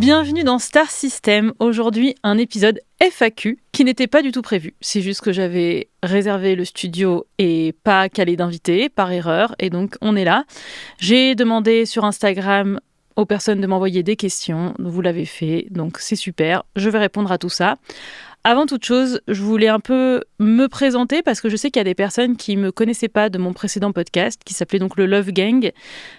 Bienvenue dans Star System. Aujourd'hui, un épisode FAQ qui n'était pas du tout prévu. C'est juste que j'avais réservé le studio et pas calé d'invité par erreur. Et donc, on est là. J'ai demandé sur Instagram aux personnes de m'envoyer des questions. Vous l'avez fait, donc c'est super. Je vais répondre à tout ça. Avant toute chose, je voulais un peu me présenter parce que je sais qu'il y a des personnes qui ne me connaissaient pas de mon précédent podcast qui s'appelait donc le Love Gang.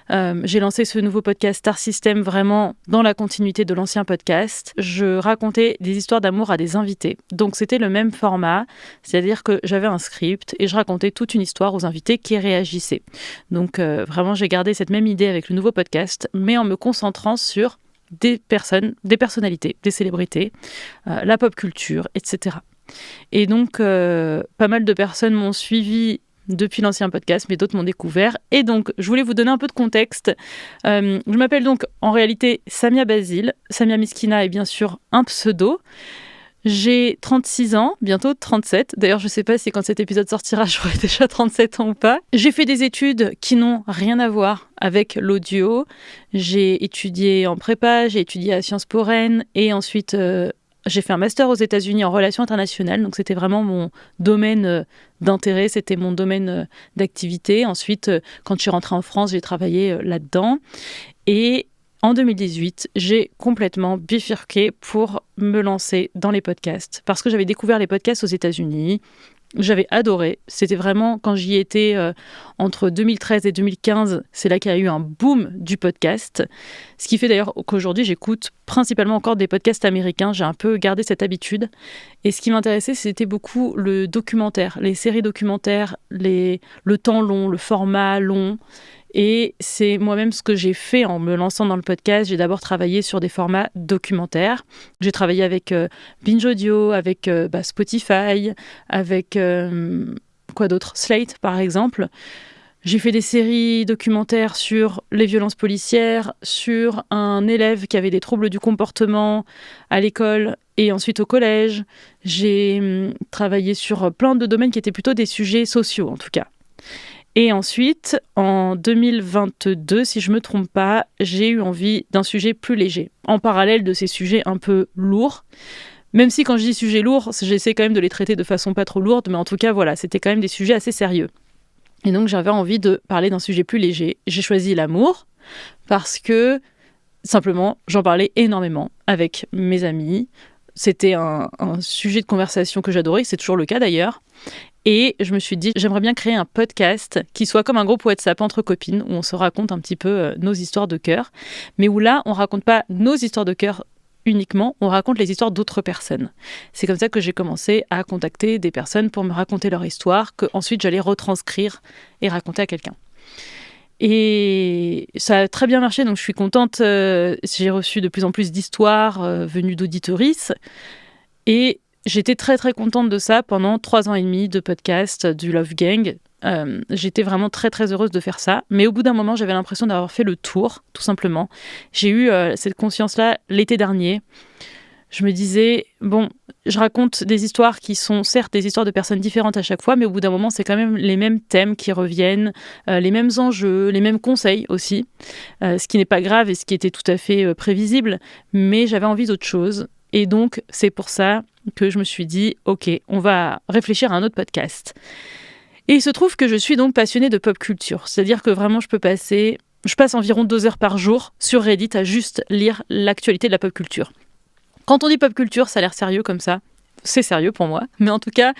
J'ai lancé ce nouveau podcast Star System vraiment dans la continuité de l'ancien podcast. Je racontais des histoires d'amour à des invités. Donc c'était le même format, c'est-à-dire que j'avais un script et je racontais toute une histoire aux invités qui réagissaient. Donc vraiment j'ai gardé cette même idée avec le nouveau podcast, mais en me concentrant sur des personnes, des personnalités, des célébrités, la pop culture, etc. Et donc, pas mal de personnes m'ont suivi depuis l'ancien podcast, mais d'autres m'ont découvert. Et donc, je voulais vous donner un peu de contexte. Je m'appelle donc en réalité Samia Basile. Samia Miskina est bien sûr un pseudo. J'ai 36 ans, bientôt 37. D'ailleurs, je ne sais pas si quand cet épisode sortira, j'aurai déjà 37 ans ou pas. J'ai fait des études qui n'ont rien à voir avec l'audio. J'ai étudié en prépa, j'ai étudié à Sciences Po Rennes et ensuite j'ai fait un master aux États-Unis en relations internationales. Donc c'était vraiment mon domaine d'intérêt, c'était mon domaine d'activité. Ensuite, quand je suis rentrée en France, j'ai travaillé là-dedans. Et en 2018, j'ai complètement bifurqué pour me lancer dans les podcasts. Parce que j'avais découvert les podcasts aux États-Unis. J'avais adoré. C'était vraiment, quand j'y étais entre 2013 et 2015, c'est là qu'il y a eu un boom du podcast. Ce qui fait d'ailleurs qu'aujourd'hui, j'écoute principalement encore des podcasts américains. J'ai un peu gardé cette habitude. Et ce qui m'intéressait, c'était beaucoup le documentaire, les séries documentaires, le temps long, le format long. Et c'est moi-même ce que j'ai fait en me lançant dans le podcast. J'ai d'abord travaillé sur des formats documentaires. J'ai travaillé avec Binge Audio, avec Spotify, avec quoi d'autre, Slate par exemple. J'ai fait des séries documentaires sur les violences policières, sur un élève qui avait des troubles du comportement à l'école et ensuite au collège. J'ai travaillé sur plein de domaines qui étaient plutôt des sujets sociaux en tout cas. Et ensuite, en 2022, si je ne me trompe pas, j'ai eu envie d'un sujet plus léger, en parallèle de ces sujets un peu lourds. Même si quand je dis sujets lourds, j'essaie quand même de les traiter de façon pas trop lourde, mais en tout cas, voilà, c'était quand même des sujets assez sérieux. Et donc, j'avais envie de parler d'un sujet plus léger. J'ai choisi l'amour parce que, simplement, j'en parlais énormément avec mes amis. C'était un sujet de conversation que j'adorais, c'est toujours le cas d'ailleurs. Et je me suis dit, j'aimerais bien créer un podcast qui soit comme un groupe WhatsApp entre copines, où on se raconte un petit peu nos histoires de cœur, mais où là, on raconte pas nos histoires de cœur uniquement, on raconte les histoires d'autres personnes. C'est comme ça que j'ai commencé à contacter des personnes pour me raconter leur histoire, que ensuite j'allais retranscrire et raconter à quelqu'un. Et ça a très bien marché, donc je suis contente. J'ai reçu de plus en plus d'histoires venues d'auditoristes. Et j'étais très très contente de ça pendant 3 ans et demi de podcast du Love Gang. J'étais vraiment très très heureuse de faire ça. Mais au bout d'un moment, j'avais l'impression d'avoir fait le tour, tout simplement. J'ai eu cette conscience-là l'été dernier. Je me disais, bon, je raconte des histoires qui sont certes des histoires de personnes différentes à chaque fois, mais au bout d'un moment, c'est quand même les mêmes thèmes qui reviennent, les mêmes enjeux, les mêmes conseils aussi. Ce qui n'est pas grave et ce qui était tout à fait prévisible. Mais j'avais envie d'autre chose. Et donc, c'est pour ça que je me suis dit, ok, on va réfléchir à un autre podcast. Et il se trouve que je suis donc passionnée de pop culture. C'est-à-dire que vraiment, je passe environ 2 heures par jour sur Reddit à juste lire l'actualité de la pop culture. Quand on dit pop culture, ça a l'air sérieux comme ça. C'est sérieux pour moi. Mais en tout cas,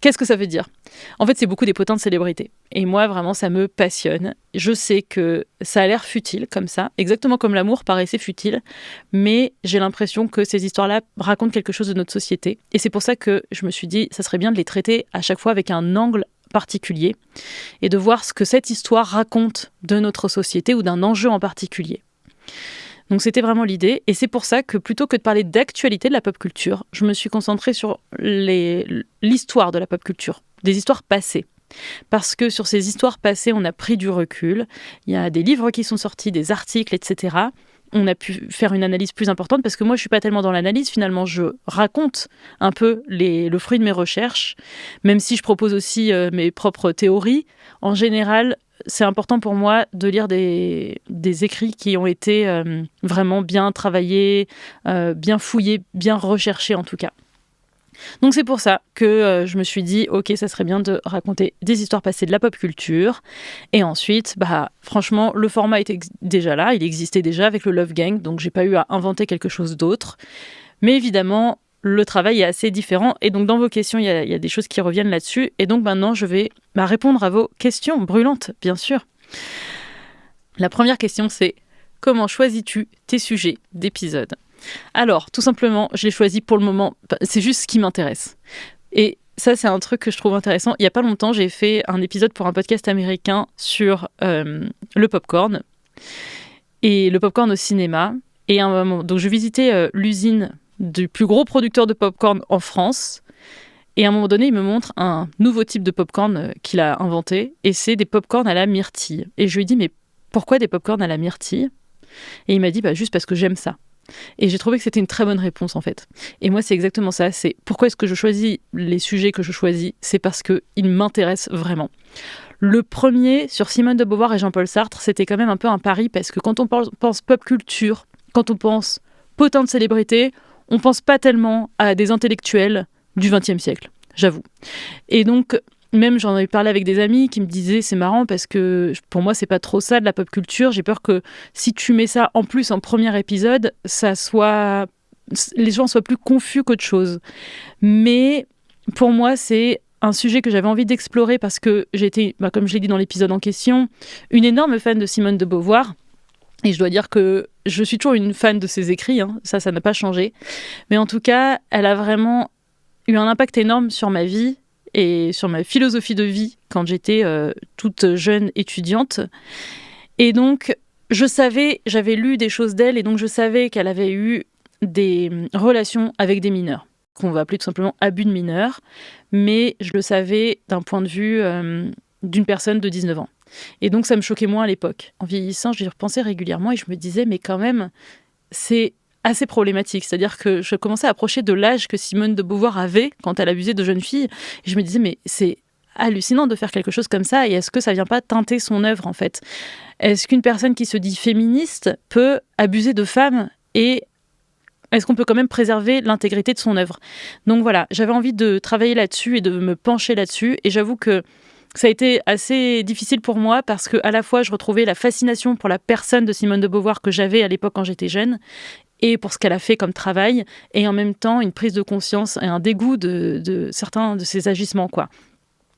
qu'est-ce que ça veut dire ? En fait, c'est beaucoup des potins de célébrités. Et moi, vraiment, ça me passionne. Je sais que ça a l'air futile, comme ça, exactement comme l'amour paraissait futile, mais j'ai l'impression que ces histoires-là racontent quelque chose de notre société. Et c'est pour ça que je me suis dit, ça serait bien de les traiter à chaque fois avec un angle particulier et de voir ce que cette histoire raconte de notre société ou d'un enjeu en particulier. Donc c'était vraiment l'idée, et c'est pour ça que plutôt que de parler d'actualité de la pop culture, je me suis concentrée sur l'histoire de la pop culture, des histoires passées. Parce que sur ces histoires passées, on a pris du recul, il y a des livres qui sont sortis, des articles, etc. On a pu faire une analyse plus importante, parce que moi je ne suis pas tellement dans l'analyse, finalement je raconte un peu le fruit de mes recherches, même si je propose aussi mes propres théories. En général, c'est important pour moi de lire des écrits qui ont été vraiment bien travaillés, bien fouillés, bien recherchés en tout cas. Donc c'est pour ça que je me suis dit, ok, ça serait bien de raconter des histoires passées de la pop culture. Et ensuite, franchement, le format était déjà là, il existait déjà avec le Love Gang, donc j'ai pas eu à inventer quelque chose d'autre. Mais évidemment, le travail est assez différent. Et donc dans vos questions, il y a des choses qui reviennent là-dessus. Et donc maintenant, je vais répondre à vos questions brûlantes, bien sûr. La première question, c'est comment choisis-tu tes sujets d'épisode ? Alors, tout simplement, je l'ai choisi pour le moment, c'est juste ce qui m'intéresse. Et ça, c'est un truc que je trouve intéressant. Il n'y a pas longtemps, j'ai fait un épisode pour un podcast américain sur le popcorn, et le popcorn au cinéma. Et à un moment, donc je visitais l'usine du plus gros producteur de popcorn en France, et à un moment donné, il me montre un nouveau type de popcorn qu'il a inventé, et c'est des popcorn à la myrtille. Et je lui dis, mais pourquoi des popcorn à la myrtille ? Et il m'a dit, juste parce que j'aime ça. Et j'ai trouvé que c'était une très bonne réponse en fait. Et moi c'est exactement ça, c'est pourquoi est-ce que je choisis les sujets que je choisis, c'est parce qu'ils m'intéressent vraiment. Le premier sur Simone de Beauvoir et Jean-Paul Sartre, c'était quand même un peu un pari parce que quand on pense pop culture, quand on pense potin de célébrité, on pense pas tellement à des intellectuels du XXe siècle, j'avoue. Et donc même j'en avais parlé avec des amis qui me disaient c'est marrant parce que pour moi c'est pas trop ça de la pop culture, j'ai peur que si tu mets ça en plus en premier épisode, les gens soient plus confus qu'autre chose. Mais pour moi c'est un sujet que j'avais envie d'explorer parce que j'étais, comme je l'ai dit dans l'épisode en question, une énorme fan de Simone de Beauvoir. Et je dois dire que je suis toujours une fan de ses écrits, ça n'a pas changé. Mais en tout cas, elle a vraiment eu un impact énorme sur ma vie et sur ma philosophie de vie quand j'étais toute jeune étudiante. Et donc, j'avais lu des choses d'elle, et donc je savais qu'elle avait eu des relations avec des mineurs, qu'on va appeler tout simplement abus de mineurs, mais je le savais d'un point de vue d'une personne de 19 ans. Et donc, ça me choquait moins à l'époque. En vieillissant, j'y repensais régulièrement et je me disais, mais quand même, c'est assez problématique. C'est-à-dire que je commençais à approcher de l'âge que Simone de Beauvoir avait quand elle abusait de jeunes filles. Et je me disais, mais c'est hallucinant de faire quelque chose comme ça. Et est-ce que ça vient pas teinter son œuvre, en fait ? Est-ce qu'une personne qui se dit féministe peut abuser de femmes, et est-ce qu'on peut quand même préserver l'intégrité de son œuvre ? Donc voilà, j'avais envie de travailler là-dessus et de me pencher là-dessus. Et j'avoue que ça a été assez difficile pour moi parce qu'à la fois, je retrouvais la fascination pour la personne de Simone de Beauvoir que j'avais à l'époque quand j'étais jeune, et pour ce qu'elle a fait comme travail, et en même temps une prise de conscience et un dégoût de certains de ses agissements, quoi.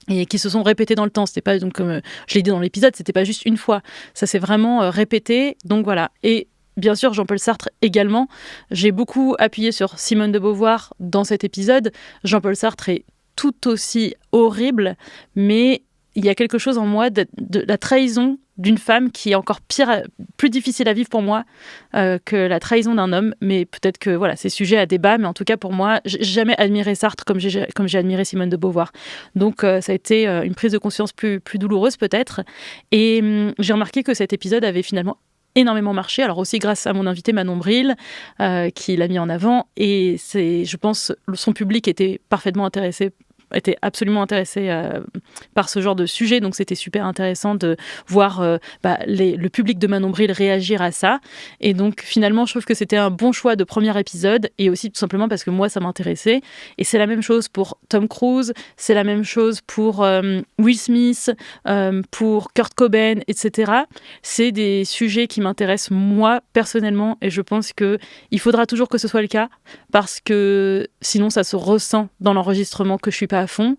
Et qui se sont répétés dans le temps. C'était pas, donc, comme je l'ai dit dans l'épisode, c'était pas juste une fois. Ça s'est vraiment répété. Donc voilà. Et bien sûr, Jean-Paul Sartre également. J'ai beaucoup appuyé sur Simone de Beauvoir dans cet épisode. Jean-Paul Sartre est tout aussi horrible, mais il y a quelque chose en moi de la trahison d'une femme qui est encore pire, plus difficile à vivre pour moi que la trahison d'un homme. Mais peut-être que voilà, c'est sujet à débat, mais en tout cas pour moi, j'ai jamais admiré Sartre comme j'ai admiré Simone de Beauvoir. Donc ça a été une prise de conscience plus douloureuse peut-être. Et j'ai remarqué que cet épisode avait finalement énormément marché, alors aussi grâce à mon invité Manon Bril qui l'a mis en avant, et je pense son public était absolument intéressé par ce genre de sujet, donc c'était super intéressant de voir le public de Manon Bril réagir à ça. Et donc finalement je trouve que c'était un bon choix de premier épisode, et aussi tout simplement parce que moi ça m'intéressait. Et c'est la même chose pour Tom Cruise, c'est la même chose pour Will Smith, pour Kurt Cobain, etc. C'est des sujets qui m'intéressent moi personnellement, et je pense qu'il faudra toujours que ce soit le cas, parce que sinon ça se ressent dans l'enregistrement que je suis pas à fond.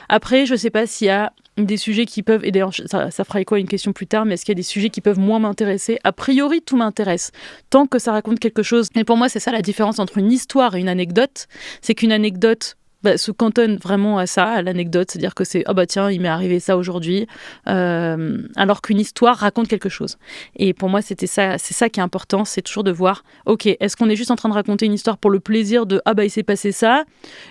Après, je ne sais pas s'il y a des sujets qui peuvent, et d'ailleurs ça fera écho à une question plus tard, mais est-ce qu'il y a des sujets qui peuvent moins m'intéresser ? A priori, tout m'intéresse, tant que ça raconte quelque chose. Et pour moi, c'est ça la différence entre une histoire et une anecdote. C'est qu'une anecdote se cantonne vraiment à ça, à l'anecdote, c'est-à-dire que c'est « Ah bah tiens, il m'est arrivé ça aujourd'hui », alors qu'une histoire raconte quelque chose. Et pour moi, c'est ça qui est important, c'est toujours de voir, ok, est-ce qu'on est juste en train de raconter une histoire pour le plaisir de « Ah bah il s'est passé ça,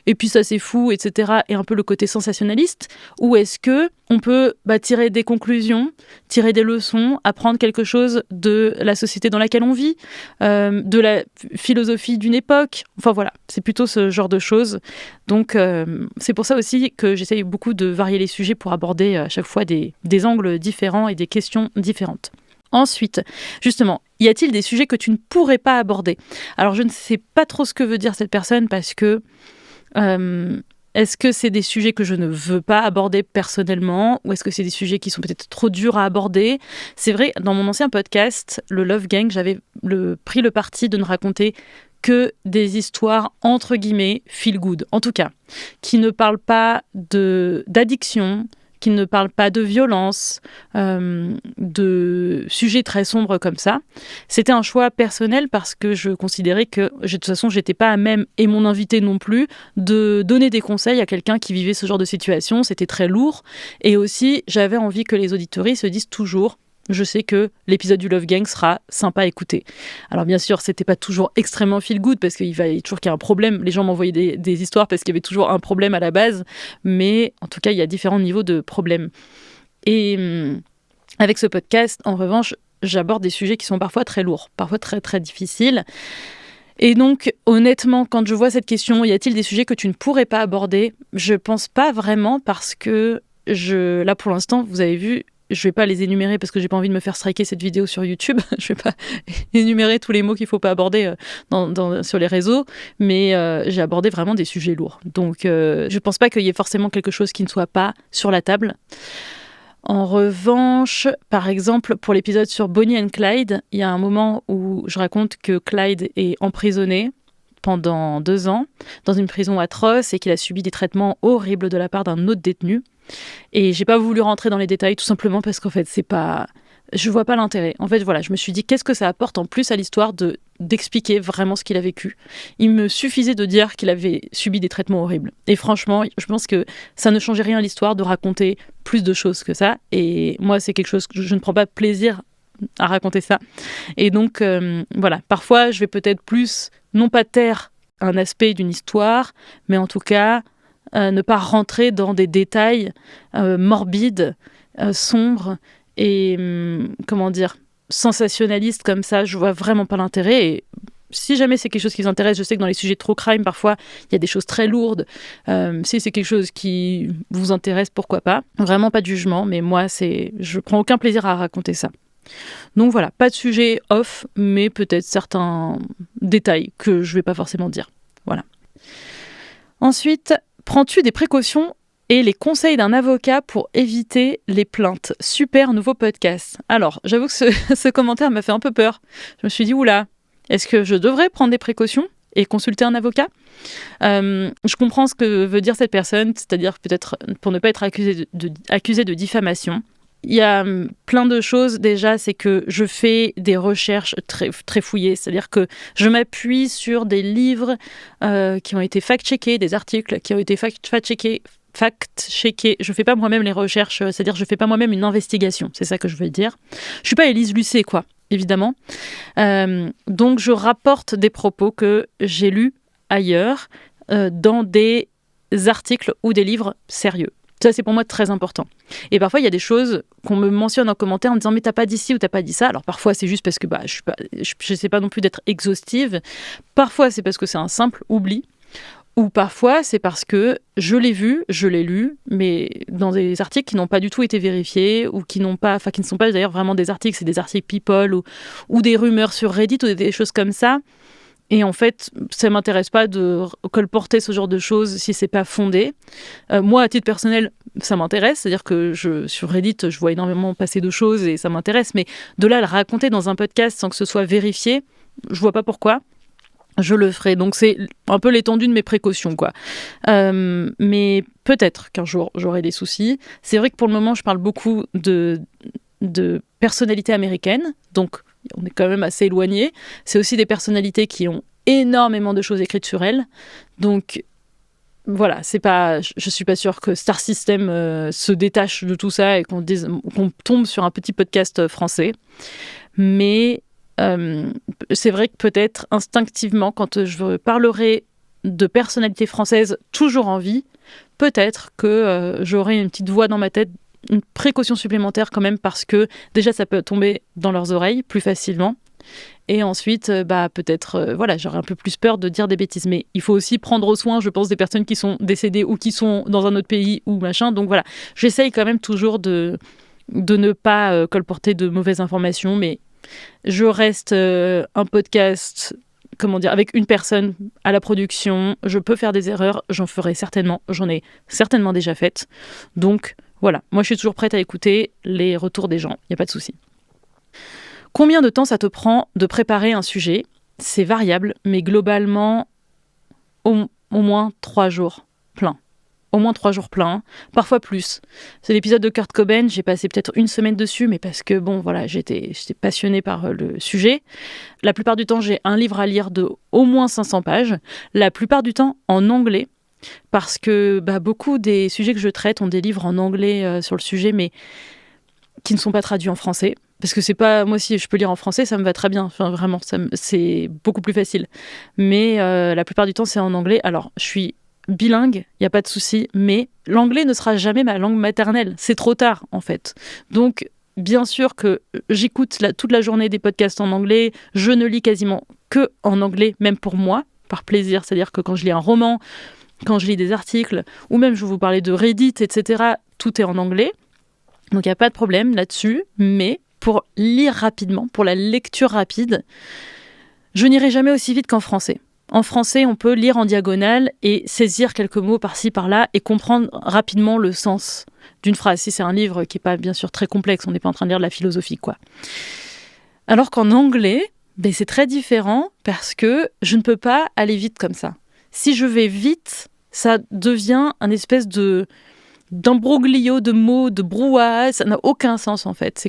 et puis ça c'est fou, etc. » et un peu le côté sensationnaliste, ou est-ce que on peut tirer des conclusions, tirer des leçons, apprendre quelque chose de la société dans laquelle on vit, de la philosophie d'une époque. Enfin voilà, c'est plutôt ce genre de choses. Donc donc, c'est pour ça aussi que j'essaye beaucoup de varier les sujets pour aborder à chaque fois des angles différents et des questions différentes. Ensuite, justement, y a-t-il des sujets que tu ne pourrais pas aborder ? Alors, je ne sais pas trop ce que veut dire cette personne parce que est-ce que c'est des sujets que je ne veux pas aborder personnellement ou est-ce que c'est des sujets qui sont peut-être trop durs à aborder ? C'est vrai, dans mon ancien podcast, le Love Gang, j'avais pris le parti de ne raconter que des histoires, entre guillemets, feel good, en tout cas, qui ne parlent pas d'addiction, qui ne parlent pas de violence, de sujets très sombres comme ça. C'était un choix personnel parce que je considérais que, de toute façon, j'étais pas à même, et mon invité non plus, de donner des conseils à quelqu'un qui vivait ce genre de situation. C'était très lourd. Et aussi, j'avais envie que les auditories se disent toujours: je sais que l'épisode du Love Gang sera sympa à écouter. Alors bien sûr, c'était pas toujours extrêmement feel good parce qu'il fallait toujours qu'il y ait un problème. Les gens m'envoyaient des histoires parce qu'il y avait toujours un problème à la base. Mais en tout cas, il y a différents niveaux de problèmes. Et avec ce podcast, en revanche, j'aborde des sujets qui sont parfois très lourds, parfois très très difficiles. Et donc, honnêtement, quand je vois cette question, y a-t-il des sujets que tu ne pourrais pas aborder ? Je pense pas vraiment parce que là pour l'instant, vous avez vu, je vais pas les énumérer parce que j'ai pas envie de me faire striker cette vidéo sur YouTube. Je vais pas énumérer tous les mots qu'il faut pas aborder sur les réseaux, mais j'ai abordé vraiment des sujets lourds. Donc, je pense pas qu'il y ait forcément quelque chose qui ne soit pas sur la table. En revanche, par exemple, pour l'épisode sur Bonnie and Clyde, il y a un moment où je raconte que Clyde est emprisonné pendant 2 ans dans une prison atroce et qu'il a subi des traitements horribles de la part d'un autre détenu. Et j'ai pas voulu rentrer dans les détails tout simplement parce qu'en fait, je vois pas l'intérêt. En fait, voilà, je me suis dit qu'est-ce que ça apporte en plus à l'histoire d'expliquer vraiment ce qu'il a vécu. Il me suffisait de dire qu'il avait subi des traitements horribles. Et franchement, je pense que ça ne changeait rien à l'histoire de raconter plus de choses que ça. Et moi, c'est quelque chose que je ne prends pas plaisir à raconter ça. Et donc, voilà, parfois, je vais peut-être plus, non pas taire un aspect d'une histoire, mais en tout cas, ne pas rentrer dans des détails morbides, sombres et, sensationnalistes comme ça. Je vois vraiment pas l'intérêt. Et si jamais c'est quelque chose qui vous intéresse, je sais que dans les sujets de true crime, parfois, il y a des choses très lourdes. Si c'est quelque chose qui vous intéresse, pourquoi pas. Vraiment pas de jugement, mais moi, je prends aucun plaisir à raconter ça. Donc voilà, pas de sujet off, mais peut-être certains détails que je vais pas forcément dire. Voilà. Ensuite, prends-tu des précautions et les conseils d'un avocat pour éviter les plaintes ? Super nouveau podcast. Alors, j'avoue que ce commentaire m'a fait un peu peur. Je me suis dit, oula, est-ce que je devrais prendre des précautions et consulter un avocat ? Je comprends ce que veut dire cette personne, c'est-à-dire peut-être pour ne pas être accusé de diffamation. Il y a plein de choses. Déjà, c'est que je fais des recherches très, très fouillées. C'est-à-dire que je m'appuie sur des livres qui ont été fact-checkés, des articles qui ont été fact-checkés. Je fais pas moi-même les recherches, c'est-à-dire je fais pas moi-même une investigation. C'est ça que je veux dire. Je suis pas Élise Lucet, quoi, évidemment. Donc, je rapporte des propos que j'ai lus ailleurs dans des articles ou des livres sérieux. Ça, c'est pour moi très important. Et parfois, il y a des choses qu'on me mentionne en commentaire en disant « mais t'as pas dit ci ou t'as pas dit ça ». Alors parfois, c'est juste parce que je sais pas non plus d'être exhaustive. Parfois, c'est parce que c'est un simple oubli. Ou parfois, c'est parce que je l'ai vu, je l'ai lu, mais dans des articles qui n'ont pas du tout été vérifiés ou qui ne sont pas d'ailleurs vraiment des articles, c'est des articles People ou des rumeurs sur Reddit ou des choses comme ça. Et en fait, ça ne m'intéresse pas de colporter ce genre de choses si ce n'est pas fondé. Moi, à titre personnel, ça m'intéresse. C'est-à-dire que sur Reddit, je vois énormément passer de choses et ça m'intéresse. Mais de là à le raconter dans un podcast sans que ce soit vérifié, je ne vois pas pourquoi. Je le ferai. Donc, c'est un peu l'étendue de mes précautions, quoi. Mais peut-être qu'un jour, j'aurai des soucis. C'est vrai que pour le moment, je parle beaucoup de personnalités américaines. Donc, on est quand même assez éloigné. C'est aussi des personnalités qui ont énormément de choses écrites sur elles. Donc, voilà, je suis pas sûre que Star System se détache de tout ça et qu'on tombe sur un petit podcast français. Mais c'est vrai que peut-être instinctivement, quand je parlerai de personnalités françaises toujours en vie, peut-être que j'aurai une petite voix dans ma tête, une précaution supplémentaire quand même, parce que déjà ça peut tomber dans leurs oreilles plus facilement Et ensuite, peut-être, j'aurais un peu plus peur de dire des bêtises. Mais il faut aussi prendre soin, je pense, des personnes qui sont décédées ou qui sont dans un autre pays ou machin. Donc voilà, j'essaye quand même toujours de ne pas colporter de mauvaises informations, mais je reste un podcast, avec une personne à la production. Je peux faire des erreurs, j'en ferai certainement, j'en ai certainement déjà faites. Donc voilà, moi je suis toujours prête à écouter les retours des gens, il n'y a pas de souci. Combien de temps ça te prend de préparer un sujet ? C'est variable, mais globalement, au moins 3 jours pleins. Au moins 3 jours pleins, parfois plus. C'est l'épisode de Kurt Cobain, j'ai passé peut-être 1 semaine dessus, mais parce que j'étais passionnée par le sujet. La plupart du temps, j'ai un livre à lire de au moins 500 pages. La plupart du temps en anglais, parce que beaucoup des sujets que je traite ont des livres en anglais sur le sujet, mais qui ne sont pas traduits en français. Parce que c'est pas, moi si je peux lire en français, ça me va très bien. Enfin vraiment, c'est beaucoup plus facile. Mais la plupart du temps, c'est en anglais. Alors, je suis bilingue, il n'y a pas de souci, mais l'anglais ne sera jamais ma langue maternelle. C'est trop tard, en fait. Donc, bien sûr que j'écoute toute la journée des podcasts en anglais. Je ne lis quasiment que en anglais, même pour moi, par plaisir. C'est-à-dire que quand je lis un roman, quand je lis des articles, ou même je vais vous parler de Reddit, etc., tout est en anglais. Donc, il n'y a pas de problème là-dessus, mais pour lire rapidement, pour la lecture rapide, je n'irai jamais aussi vite qu'en français. En français, on peut lire en diagonale et saisir quelques mots par-ci, par-là et comprendre rapidement le sens d'une phrase. Si c'est un livre qui n'est pas, bien sûr, très complexe, on n'est pas en train de lire de la philosophie, quoi. Alors qu'en anglais, c'est très différent parce que je ne peux pas aller vite comme ça. Si je vais vite, ça devient un espèce d'imbroglio de mots, de brouhaha, ça n'a aucun sens en fait.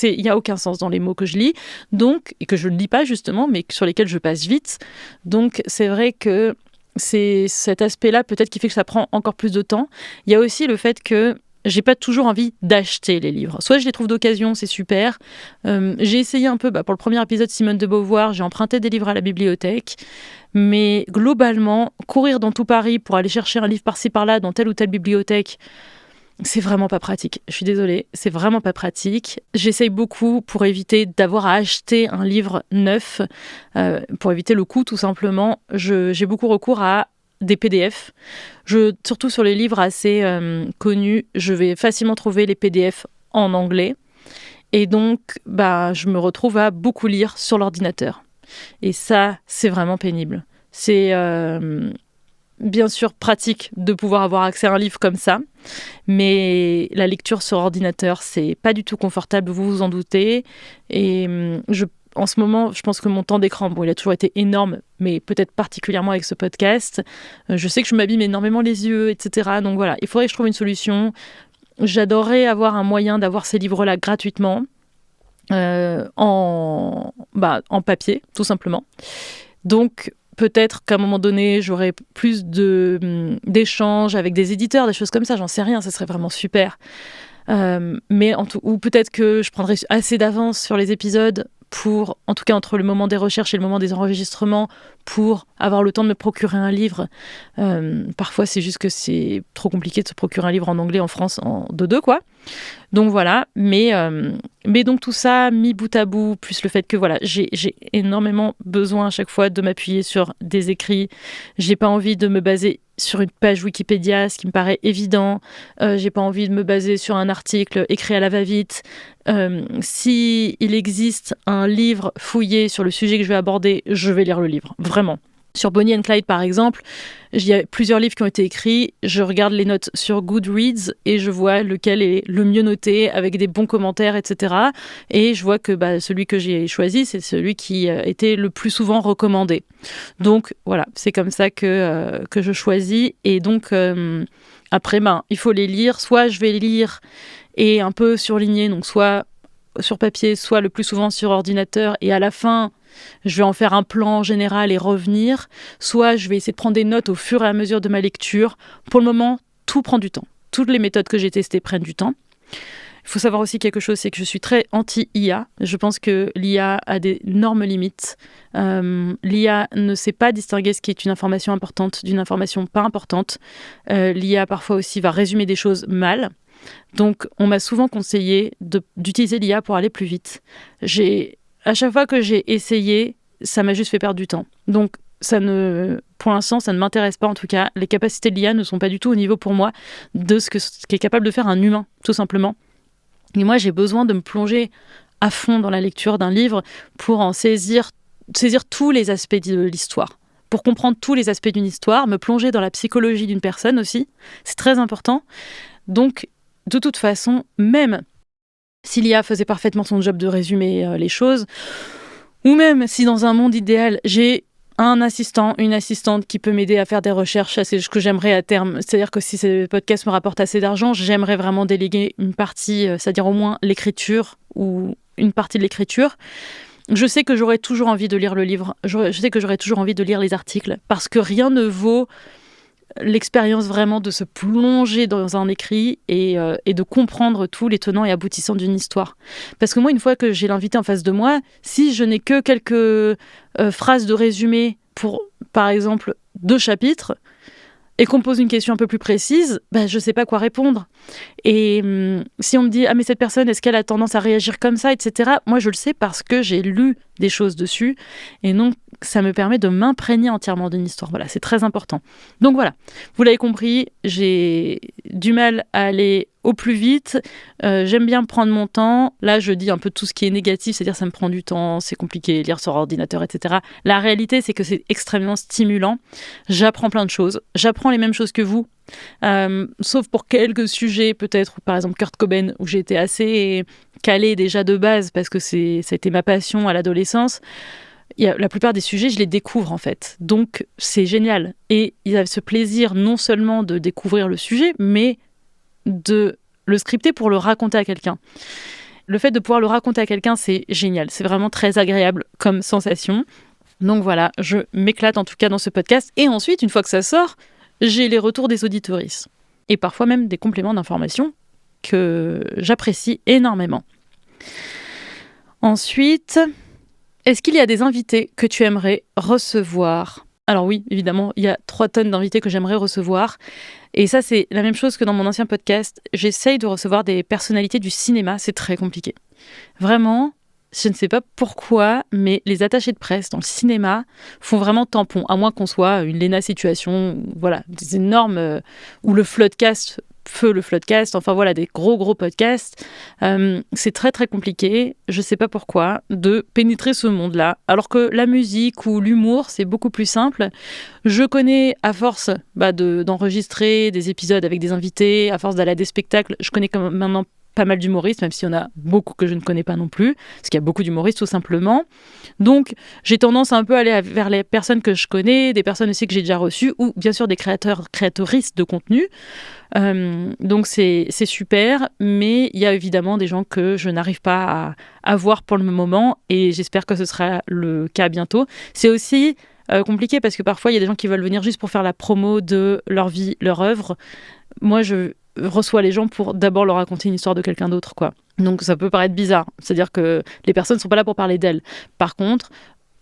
Il n'y a aucun sens dans les mots que je lis, donc, et que je ne lis pas justement, mais sur lesquels je passe vite. Donc c'est vrai que c'est cet aspect-là peut-être qui fait que ça prend encore plus de temps. Il y a aussi le fait que j'ai pas toujours envie d'acheter les livres. Soit je les trouve d'occasion, c'est super. J'ai essayé un peu, pour le premier épisode Simone de Beauvoir, j'ai emprunté des livres à la bibliothèque. Mais globalement, courir dans tout Paris pour aller chercher un livre par-ci par-là dans telle ou telle bibliothèque, c'est vraiment pas pratique. Je suis désolée, c'est vraiment pas pratique. J'essaye beaucoup pour éviter d'avoir à acheter un livre neuf, pour éviter le coût tout simplement. J'ai beaucoup recours à des PDF. Surtout sur les livres assez connus, je vais facilement trouver les PDF en anglais. Et donc, je me retrouve à beaucoup lire sur l'ordinateur. Et ça, c'est vraiment pénible. C'est bien sûr pratique de pouvoir avoir accès à un livre comme ça, mais la lecture sur ordinateur, c'est pas du tout confortable, vous vous en doutez. Et en ce moment, je pense que mon temps d'écran, il a toujours été énorme, mais peut-être particulièrement avec ce podcast. Je sais que je m'abîme énormément les yeux, etc. Donc voilà, il faudrait que je trouve une solution. J'adorerais avoir un moyen d'avoir ces livres-là gratuitement. En papier, tout simplement. Donc, peut-être qu'à un moment donné, j'aurai plus d'échanges avec des éditeurs, des choses comme ça, j'en sais rien, ça serait vraiment super. Ou peut-être que je prendrai assez d'avance sur les épisodes pour, en tout cas entre le moment des recherches et le moment des enregistrements, pour avoir le temps de me procurer un livre. Parfois, c'est juste que c'est trop compliqué de se procurer un livre en anglais en France en 2-2, quoi. Donc voilà, mais donc tout ça mis bout à bout, plus le fait que j'ai énormément besoin à chaque fois de m'appuyer sur des écrits. J'ai pas envie de me baser sur une page Wikipédia, ce qui me paraît évident. J'ai pas envie de me baser sur un article écrit à la va-vite. Si il existe un livre fouillé sur le sujet que je vais aborder, je vais lire le livre, vraiment. Sur Bonnie and Clyde, par exemple, il y a plusieurs livres qui ont été écrits. Je regarde les notes sur Goodreads et je vois lequel est le mieux noté, avec des bons commentaires, etc. Et je vois que celui que j'ai choisi, c'est celui qui était le plus souvent recommandé. Donc voilà, c'est comme ça que je choisis. Et donc, après, il faut les lire. Soit je vais lire et un peu surligner, donc soit sur papier, soit le plus souvent sur ordinateur. Et à la fin, je vais en faire un plan général et revenir, soit je vais essayer de prendre des notes au fur et à mesure de ma lecture. Pour le moment, tout prend du temps. Toutes les méthodes que j'ai testées prennent du temps. Il faut savoir aussi quelque chose, c'est que je suis très anti-IA. Je pense que l'IA a d'énormes limites. L'IA ne sait pas distinguer ce qui est une information importante d'une information pas importante. L'IA, parfois aussi, va résumer des choses mal. Donc, on m'a souvent conseillé d'utiliser l'IA pour aller plus vite. J'ai à chaque fois que j'ai essayé, ça m'a juste fait perdre du temps. Donc, pour l'instant, ça ne m'intéresse pas en tout cas. Les capacités de l'IA ne sont pas du tout au niveau pour moi de ce qu'est capable de faire un humain, tout simplement. Et moi, j'ai besoin de me plonger à fond dans la lecture d'un livre pour en saisir tous les aspects de l'histoire. Pour comprendre tous les aspects d'une histoire, me plonger dans la psychologie d'une personne aussi, c'est très important. Donc, de toute façon, même si l'IA faisait parfaitement son job de résumer les choses, ou même si dans un monde idéal, j'ai un assistant, une assistante qui peut m'aider à faire des recherches, c'est ce que j'aimerais à terme. C'est-à-dire que si ces podcasts me rapportent assez d'argent, j'aimerais vraiment déléguer une partie, c'est-à-dire au moins l'écriture ou une partie de l'écriture. Je sais que j'aurais toujours envie de lire le livre, je sais que j'aurais toujours envie de lire les articles, parce que rien ne vaut l'expérience vraiment de se plonger dans un écrit et de comprendre tous les tenants et aboutissants d'une histoire. Parce que moi, une fois que j'ai l'invité en face de moi, si je n'ai que quelques phrases de résumé pour, par exemple, 2 chapitres, et qu'on me pose une question un peu plus précise, je ne sais pas quoi répondre. Et si on me dit « Ah, mais cette personne, est-ce qu'elle a tendance à réagir comme ça ?» etc. Moi, je le sais parce que j'ai lu des choses dessus. Et donc, ça me permet de m'imprégner entièrement d'une histoire. Voilà, c'est très important. Donc voilà, vous l'avez compris, j'ai du mal à aller au plus vite. J'aime bien prendre mon temps. Là, je dis un peu tout ce qui est négatif, c'est-à-dire ça me prend du temps, c'est compliqué, lire sur ordinateur, etc. La réalité, c'est que c'est extrêmement stimulant. J'apprends plein de choses. J'apprends les mêmes choses que vous. Sauf pour quelques sujets, peut-être, par exemple Kurt Cobain, où j'ai été assez calée déjà de base, parce que ça a été ma passion à l'adolescence. La plupart des sujets, je les découvre en fait. Donc, c'est génial. Et il y a ce plaisir non seulement de découvrir le sujet, mais de le scripter pour le raconter à quelqu'un. Le fait de pouvoir le raconter à quelqu'un, c'est génial. C'est vraiment très agréable comme sensation. Donc voilà, je m'éclate en tout cas dans ce podcast. Et ensuite, une fois que ça sort, j'ai les retours des auditoristes. Et parfois même des compléments d'information que j'apprécie énormément. Ensuite, est-ce qu'il y a des invités que tu aimerais recevoir ? Alors oui, évidemment, il y a 3 tonnes d'invités que j'aimerais recevoir. Et ça, c'est la même chose que dans mon ancien podcast. J'essaye de recevoir des personnalités du cinéma. C'est très compliqué. Vraiment, je ne sais pas pourquoi, mais les attachés de presse dans le cinéma font vraiment tampon. À moins qu'on soit une Léna Situation, voilà, des énormes... ou le Floodcast... Feu le Floodcast, enfin voilà, des gros podcasts. C'est très très compliqué, je sais pas pourquoi, de pénétrer ce monde-là. Alors que la musique ou l'humour, c'est beaucoup plus simple. Je connais, à force d'enregistrer des épisodes avec des invités, à force d'aller à des spectacles, je connais quand même maintenant pas mal d'humoristes, même s'il y en a beaucoup que je ne connais pas non plus, parce qu'il y a beaucoup d'humoristes tout simplement. Donc, j'ai tendance à un peu aller vers les personnes que je connais, des personnes aussi que j'ai déjà reçues, ou bien sûr des créatrices de contenu. Donc, c'est super, mais il y a évidemment des gens que je n'arrive pas à voir pour le moment, et j'espère que ce sera le cas bientôt. C'est aussi compliqué, parce que parfois, il y a des gens qui veulent venir juste pour faire la promo de leur vie, leur œuvre. Moi, je reçois les gens pour d'abord leur raconter une histoire de quelqu'un d'autre, quoi. Donc ça peut paraître bizarre, c'est-à-dire que les personnes ne sont pas là pour parler d'elles. Par contre,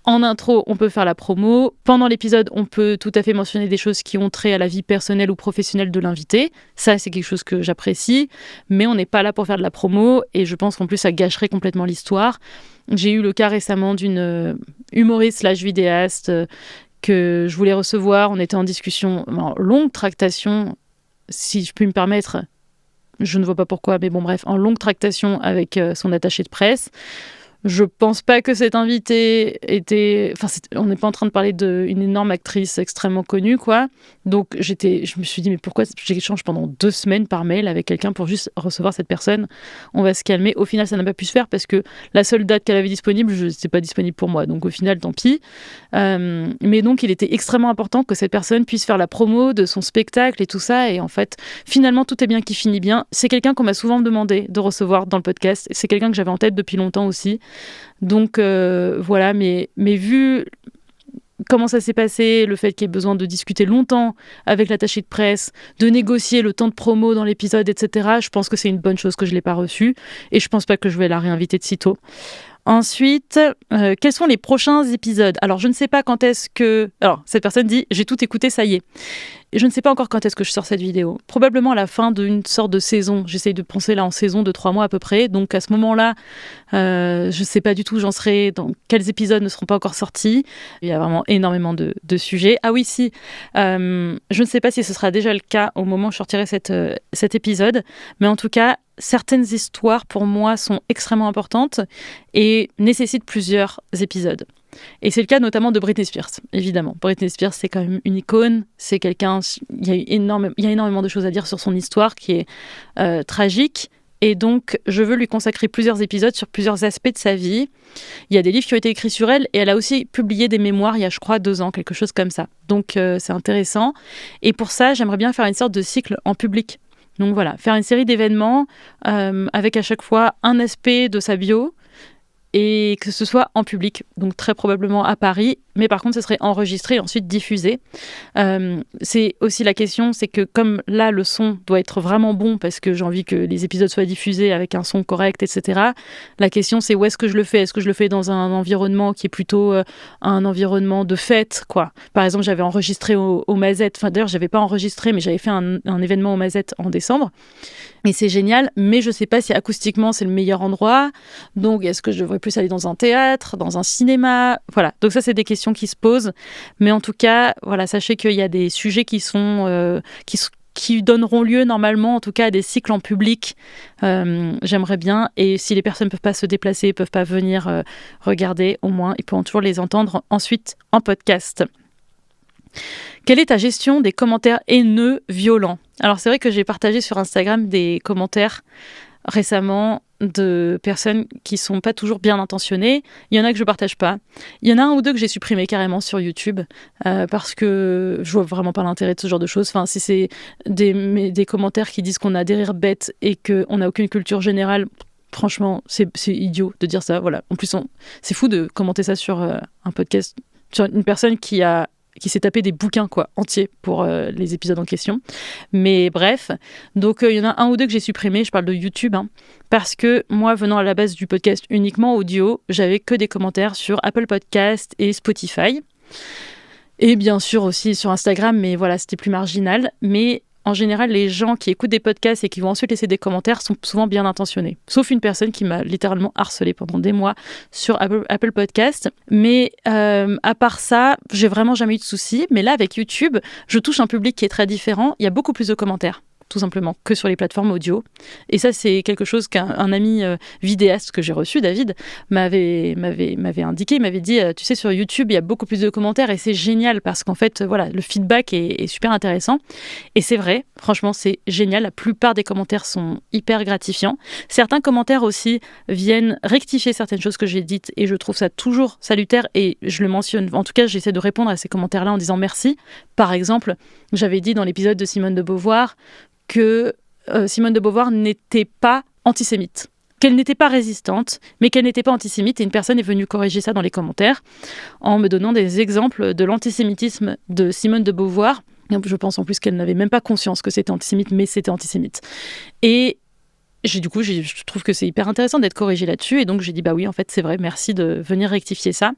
en intro, on peut faire la promo. Pendant l'épisode, on peut tout à fait mentionner des choses qui ont trait à la vie personnelle ou professionnelle de l'invité. Ça, c'est quelque chose que j'apprécie, mais on n'est pas là pour faire de la promo, et je pense qu'en plus, ça gâcherait complètement l'histoire. J'ai eu le cas récemment d'une humoriste / vidéaste que je voulais recevoir. On était en discussion, en longue tractation, si je puis me permettre, je ne vois pas pourquoi, mais bon bref, en longue tractation avec son attaché de presse. Je pense pas que cette invitée était... Enfin, on n'est pas en train de parler d'une énorme actrice extrêmement connue, quoi. Donc, je me suis dit, mais pourquoi j'échange pendant 2 semaines par mail avec quelqu'un pour juste recevoir cette personne ? On va se calmer. Au final, ça n'a pas pu se faire parce que la seule date qu'elle avait disponible, c'est pas disponible pour moi. Donc, au final, tant pis. Mais donc, il était extrêmement important que cette personne puisse faire la promo de son spectacle et tout ça. Et en fait, finalement, tout est bien qui finit bien. C'est quelqu'un qu'on m'a souvent demandé de recevoir dans le podcast. C'est quelqu'un que j'avais en tête depuis longtemps aussi. Donc voilà, mais vu comment ça s'est passé, le fait qu'il y ait besoin de discuter longtemps avec l'attaché de presse, de négocier le temps de promo dans l'épisode, etc., je pense que c'est une bonne chose que je ne l'ai pas reçue, et je ne pense pas que je vais la réinviter de sitôt. Ensuite, quels sont les prochains épisodes ? Alors, je ne sais pas quand est-ce que... Alors, cette personne dit « J'ai tout écouté, ça y est ». Et je ne sais pas encore quand est-ce que je sors cette vidéo. Probablement à la fin d'une sorte de saison. J'essaye de penser là en saison de 3 mois à peu près. Donc, à ce moment-là, je ne sais pas du tout où j'en serai, dans quels épisodes ne seront pas encore sortis. Il y a vraiment énormément de sujets. Ah oui, si. Je ne sais pas si ce sera déjà le cas au moment où je sortirai cet épisode. Mais en tout cas, certaines histoires, pour moi, sont extrêmement importantes et nécessitent plusieurs épisodes. Et c'est le cas notamment de Britney Spears, évidemment. Britney Spears, c'est quand même une icône. C'est quelqu'un... Il y a énormément de choses à dire sur son histoire qui est tragique. Et donc, je veux lui consacrer plusieurs épisodes sur plusieurs aspects de sa vie. Il y a des livres qui ont été écrits sur elle et elle a aussi publié des mémoires il y a, je crois, 2 ans, quelque chose comme ça. Donc, c'est intéressant. Et pour ça, j'aimerais bien faire une sorte de cycle en public. Donc voilà, faire une série d'événements avec à chaque fois un aspect de sa bio et que ce soit en public, donc très probablement à Paris, mais par contre ce serait enregistré et ensuite diffusé. C'est aussi la question, c'est que comme là le son doit être vraiment bon parce que j'ai envie que les épisodes soient diffusés avec un son correct, etc. La question c'est où est-ce que je le fais ? Est-ce que je le fais dans un environnement qui est plutôt un environnement de fête, quoi ? Par exemple, j'avais enregistré au Mazette, enfin d'ailleurs j'avais pas enregistré, mais j'avais fait un événement au Mazette en décembre. Et c'est génial, mais je ne sais pas si acoustiquement c'est le meilleur endroit. Donc, est-ce que je devrais plus aller dans un théâtre, dans un cinéma ? Voilà, donc ça, c'est des questions qui se posent. Mais en tout cas, voilà, sachez qu'il y a des sujets qui donneront lieu normalement, en tout cas, à des cycles en public. J'aimerais bien. Et si les personnes ne peuvent pas se déplacer, ne peuvent pas venir regarder, au moins, ils pourront toujours les entendre ensuite en podcast. Quelle est ta gestion des commentaires haineux, violents ? Alors c'est vrai que j'ai partagé sur Instagram des commentaires récemment de personnes qui sont pas toujours bien intentionnées. Il y en a que je partage pas. Il y en a un ou deux que j'ai supprimé carrément sur YouTube parce que je vois vraiment pas l'intérêt de ce genre de choses. Enfin, si c'est des commentaires qui disent qu'on a des rires bêtes et qu'on n'a aucune culture générale, franchement, c'est idiot de dire ça. Voilà. En plus, c'est fou de commenter ça sur un podcast, sur une personne qui s'est tapé des bouquins entiers pour les épisodes en question. Mais bref, donc il y en a un ou deux que j'ai supprimés, je parle de YouTube, parce que moi, venant à la base du podcast uniquement audio, j'avais que des commentaires sur Apple Podcast et Spotify. Et bien sûr aussi sur Instagram, mais voilà, c'était plus marginal. Mais en général, les gens qui écoutent des podcasts et qui vont ensuite laisser des commentaires sont souvent bien intentionnés. Sauf une personne qui m'a littéralement harcelée pendant des mois sur Apple Podcast. Mais à part ça, j'ai vraiment jamais eu de soucis. Mais là, avec YouTube, je touche un public qui est très différent. Il y a beaucoup plus de commentaires, tout simplement, que sur les plateformes audio. Et ça, c'est quelque chose qu'un ami vidéaste que j'ai reçu, David, m'avait indiqué. Il m'avait dit, tu sais, sur YouTube, il y a beaucoup plus de commentaires et c'est génial parce qu'en fait, voilà, le feedback est super intéressant. Et c'est vrai, franchement, c'est génial. La plupart des commentaires sont hyper gratifiants. Certains commentaires aussi viennent rectifier certaines choses que j'ai dites et je trouve ça toujours salutaire et je le mentionne. En tout cas, j'essaie de répondre à ces commentaires-là en disant merci. Par exemple, j'avais dit dans l'épisode de Simone de Beauvoir que Simone de Beauvoir n'était pas antisémite, qu'elle n'était pas résistante, mais qu'elle n'était pas antisémite. Et une personne est venue corriger ça dans les commentaires en me donnant des exemples de l'antisémitisme de Simone de Beauvoir. Je pense en plus qu'elle n'avait même pas conscience que c'était antisémite, mais c'était antisémite. Et je trouve que c'est hyper intéressant d'être corrigée là-dessus. Et donc, j'ai dit, bah oui, en fait, c'est vrai, merci de venir rectifier ça.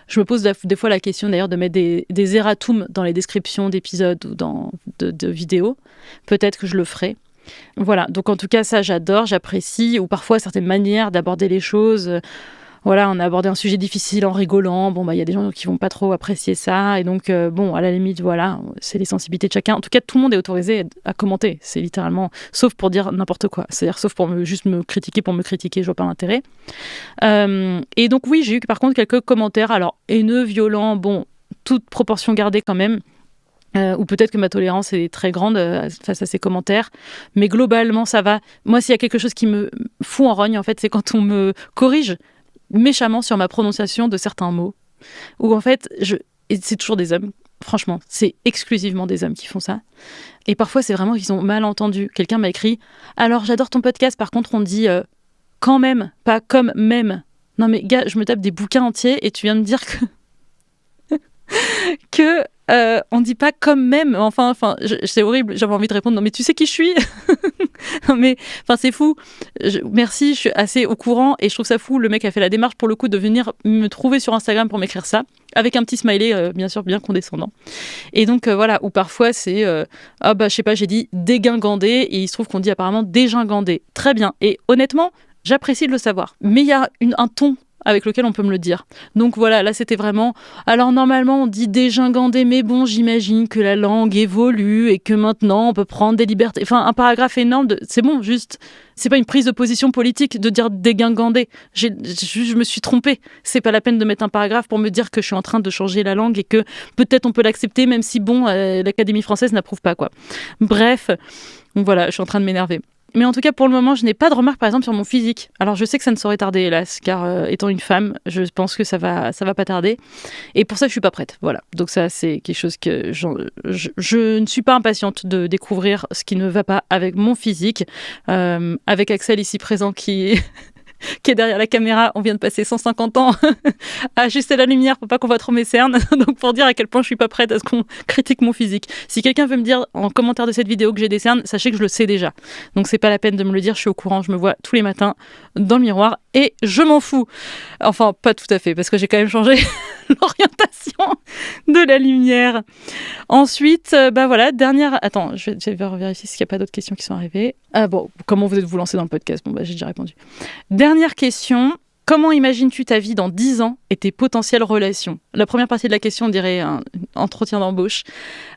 Je me pose des fois la question, d'ailleurs, de mettre des erratums dans les descriptions d'épisodes ou de vidéos. Peut-être que je le ferai. Voilà, donc en tout cas, ça, j'adore, j'apprécie. Ou parfois, certaines manières d'aborder les choses. Voilà, on a abordé un sujet difficile en rigolant. Bon, bah, il y a des gens qui vont pas trop apprécier ça. Et donc, bon, à la limite, voilà, c'est les sensibilités de chacun. En tout cas, tout le monde est autorisé à commenter. C'est littéralement, sauf pour dire n'importe quoi. C'est-à-dire, sauf pour juste me critiquer, je vois pas l'intérêt. Et donc, oui, j'ai eu par contre quelques commentaires. Alors, haineux, violents, bon, toute proportion gardée quand même. Ou peut-être que ma tolérance est très grande face à ces commentaires. Mais globalement, ça va. Moi, s'il y a quelque chose qui me fout en rogne, en fait, c'est quand on me corrige méchamment sur ma prononciation de certains mots. Ou en fait, et c'est toujours des hommes. Franchement, c'est exclusivement des hommes qui font ça. Et parfois, c'est vraiment qu'ils ont mal entendu. Quelqu'un m'a écrit « Alors, j'adore ton podcast, par contre, on dit quand même, pas comme même. » Non mais gars, je me tape des bouquins entiers et tu viens de me dire que On dit pas comme même. Enfin, c'est horrible. J'avais envie de répondre non, mais tu sais qui je suis. Non, mais enfin, c'est fou. Merci, je suis assez au courant et je trouve ça fou. Le mec a fait la démarche pour le coup de venir me trouver sur Instagram pour m'écrire ça, avec un petit smiley, bien sûr, bien condescendant. Et donc voilà, ou parfois c'est je sais pas, j'ai dit dégingandé et il se trouve qu'on dit apparemment dégingandé. Très bien. Et honnêtement, j'apprécie de le savoir. Mais il y a un ton avec lequel on peut me le dire. Donc voilà, là c'était vraiment... Alors normalement on dit dégingandé, mais bon, j'imagine que la langue évolue et que maintenant on peut prendre des libertés. Enfin, un paragraphe énorme, c'est bon, juste... C'est pas une prise de position politique de dire dégingandé. Je me suis trompée. C'est pas la peine de mettre un paragraphe pour me dire que je suis en train de changer la langue et que peut-être on peut l'accepter, même si bon, l'Académie française n'approuve pas, quoi. Bref, voilà, je suis en train de m'énerver. Mais en tout cas, pour le moment, je n'ai pas de remarques, par exemple, sur mon physique. Alors, je sais que ça ne saurait tarder, hélas, car étant une femme, je pense que ça va pas tarder. Et pour ça, je suis pas prête. Voilà. Donc ça, c'est quelque chose que je ne suis pas impatiente de découvrir ce qui ne va pas avec mon physique. Avec Axel ici présent qui est derrière la caméra, on vient de passer 150 ans à ajuster la lumière pour pas qu'on voit trop mes cernes. Donc pour dire à quel point je suis pas prête à ce qu'on critique mon physique. Si quelqu'un veut me dire en commentaire de cette vidéo que j'ai des cernes, sachez que je le sais déjà. Donc c'est pas la peine de me le dire, je suis au courant, je me vois tous les matins dans le miroir et je m'en fous. Enfin, pas tout à fait, parce que j'ai quand même changé l'orientation de la lumière. Ensuite, voilà, dernière... Attends, je vais vérifier s'il n'y a pas d'autres questions qui sont arrivées. Comment vous êtes vous lancé dans le podcast ? J'ai déjà répondu. Dernière question. Comment imagines-tu ta vie dans 10 ans et tes potentielles relations ? La première partie de la question, on dirait un entretien d'embauche.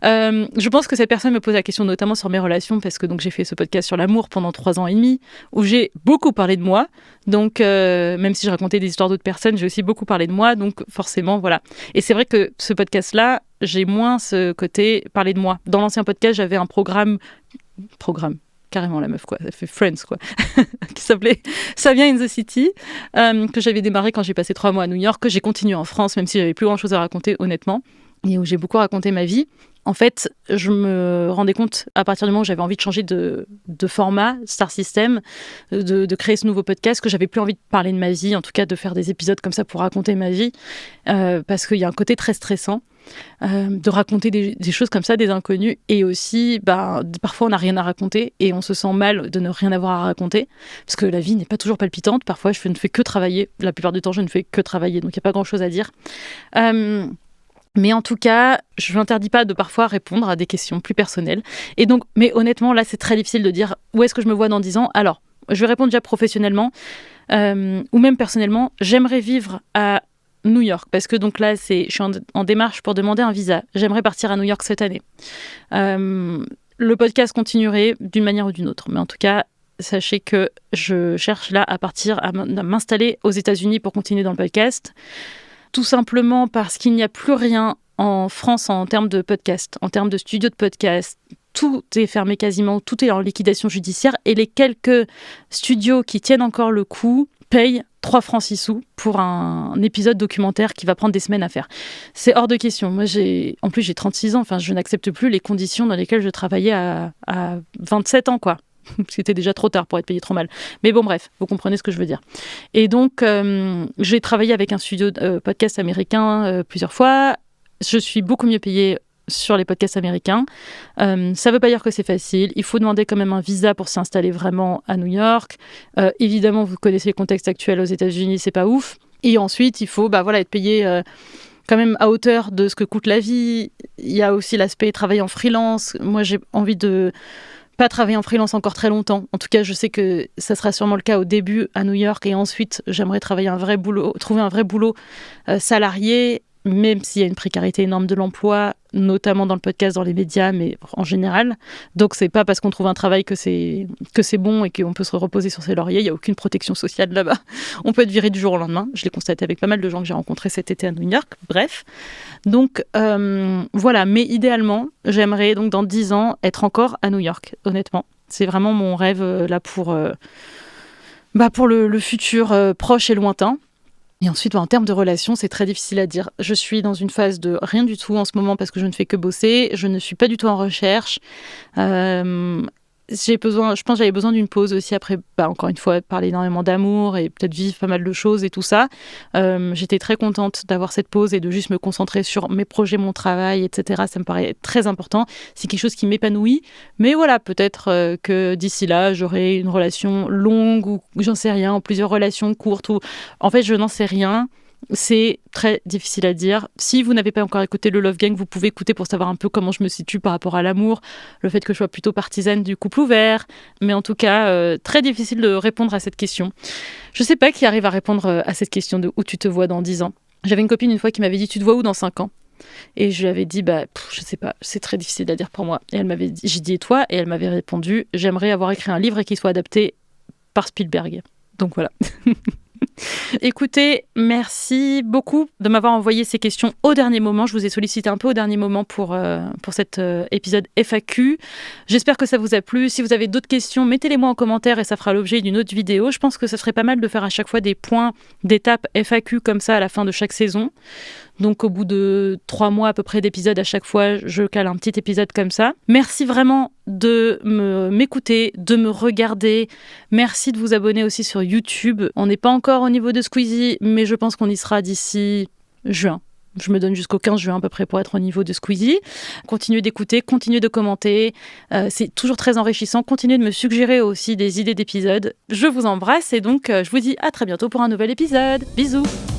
Je pense que cette personne me pose la question notamment sur mes relations parce que donc, j'ai fait ce podcast sur l'amour pendant 3 ans et demi où j'ai beaucoup parlé de moi. Donc, même si je racontais des histoires d'autres personnes, j'ai aussi beaucoup parlé de moi. Donc, forcément, voilà. Et c'est vrai que ce podcast-là, j'ai moins ce côté parler de moi. Dans l'ancien podcast, j'avais un programme, carrément la meuf, quoi. Ça fait Friends, quoi. Qui s'appelait Savia in the City, que j'avais démarré quand j'ai passé 3 mois à New York, que j'ai continué en France, même si j'avais plus grand-chose à raconter, honnêtement, et où j'ai beaucoup raconté ma vie. En fait, je me rendais compte, à partir du moment où j'avais envie de changer de format, Star System, de créer ce nouveau podcast, que j'avais plus envie de parler de ma vie, en tout cas de faire des épisodes comme ça pour raconter ma vie, parce qu'il y a un côté très stressant. De raconter des choses comme ça, des inconnus, et aussi parfois on n'a rien à raconter et on se sent mal de ne rien avoir à raconter parce que la vie n'est pas toujours palpitante. Parfois je ne fais que travailler, la plupart du temps je ne fais que travailler, donc il n'y a pas grand chose à dire, mais en tout cas je n'interdis pas de parfois répondre à des questions plus personnelles. Et donc, mais honnêtement là c'est très difficile de dire où est-ce que je me vois dans 10 ans. Alors je vais répondre déjà professionnellement ou même personnellement. J'aimerais vivre à New York, parce que donc là, je suis en démarche pour demander un visa. J'aimerais partir à New York cette année. Le podcast continuerait d'une manière ou d'une autre, mais en tout cas, sachez que je cherche là à partir, à m'installer aux États-Unis pour continuer dans le podcast, tout simplement parce qu'il n'y a plus rien en France en termes de podcast, en termes de studio de podcast. Tout est fermé quasiment, tout est en liquidation judiciaire, et les quelques studios qui tiennent encore le coup payent 3 francs 6 sous pour un épisode documentaire qui va prendre des semaines à faire. C'est hors de question. Moi, en plus, j'ai 36 ans. Enfin, je n'accepte plus les conditions dans lesquelles je travaillais à 27 ans, quoi. C'était déjà trop tard pour être payé trop mal. Mais bon, bref, vous comprenez ce que je veux dire. Et donc, j'ai travaillé avec un studio de podcast américain plusieurs fois. Je suis beaucoup mieux payée sur les podcasts américains. Ça ne veut pas dire que c'est facile. Il faut demander quand même un visa pour s'installer vraiment à New York. Évidemment, vous connaissez le contexte actuel aux États-Unis, c'est pas ouf. Et ensuite, il faut être payé quand même à hauteur de ce que coûte la vie. Il y a aussi l'aspect travailler en freelance. Moi, j'ai envie de pas travailler en freelance encore très longtemps. En tout cas, je sais que ça sera sûrement le cas au début à New York, et ensuite, j'aimerais trouver un vrai boulot salarié, même s'il y a une précarité énorme de l'emploi, notamment dans le podcast, dans les médias, mais en général. Donc, c'est pas parce qu'on trouve un travail que c'est bon et qu'on peut se reposer sur ses lauriers. Il n'y a aucune protection sociale là-bas. On peut être viré du jour au lendemain. Je l'ai constaté avec pas mal de gens que j'ai rencontrés cet été à New York. Bref. Donc, voilà. Mais idéalement, j'aimerais donc dans 10 ans être encore à New York, honnêtement. C'est vraiment mon rêve là pour le futur proche et lointain. Et ensuite, en termes de relations, c'est très difficile à dire. Je suis dans une phase de rien du tout en ce moment parce que je ne fais que bosser. Je ne suis pas du tout en recherche. je pense que j'avais besoin d'une pause aussi après, encore une fois, parler énormément d'amour et peut-être vivre pas mal de choses et tout ça. J'étais très contente d'avoir cette pause et de juste me concentrer sur mes projets, mon travail, etc. Ça me paraît très important. C'est quelque chose qui m'épanouit. Mais voilà, peut-être que d'ici là, j'aurai une relation longue ou j'en sais rien, ou plusieurs relations courtes. En fait, je n'en sais rien. C'est très difficile à dire. Si vous n'avez pas encore écouté le Love Gang, vous pouvez écouter pour savoir un peu comment je me situe par rapport à l'amour, le fait que je sois plutôt partisane du couple ouvert. Mais en tout cas, très difficile de répondre à cette question. Je sais pas qui arrive à répondre à cette question de où tu te vois dans 10 ans. J'avais une copine une fois qui m'avait dit « Tu te vois où dans 5 ans ?» Et je lui avais dit je sais pas, c'est très difficile à dire pour moi. Et j'ai dit « Et toi ?» Et elle m'avait répondu « J'aimerais avoir écrit un livre et qu'il soit adapté par Spielberg. » Donc voilà. Écoutez, merci beaucoup de m'avoir envoyé ces questions au dernier moment. Je vous ai sollicité un peu au dernier moment pour cet épisode FAQ. J'espère que ça vous a plu. Si vous avez d'autres questions, mettez-les-moi en commentaire et ça fera l'objet d'une autre vidéo. Je pense que ça serait pas mal de faire à chaque fois des points d'étape FAQ comme ça à la fin de chaque saison. Donc au bout de 3 mois à peu près d'épisodes à chaque fois, je cale un petit épisode comme ça. Merci vraiment de m'écouter, de me regarder. Merci de vous abonner aussi sur YouTube. On n'est pas encore au niveau de Squeezie, mais je pense qu'on y sera d'ici juin. Je me donne jusqu'au 15 juin à peu près pour être au niveau de Squeezie. Continuez d'écouter, continuez de commenter. C'est toujours très enrichissant. Continuez de me suggérer aussi des idées d'épisodes. Je vous embrasse et donc je vous dis à très bientôt pour un nouvel épisode. Bisous!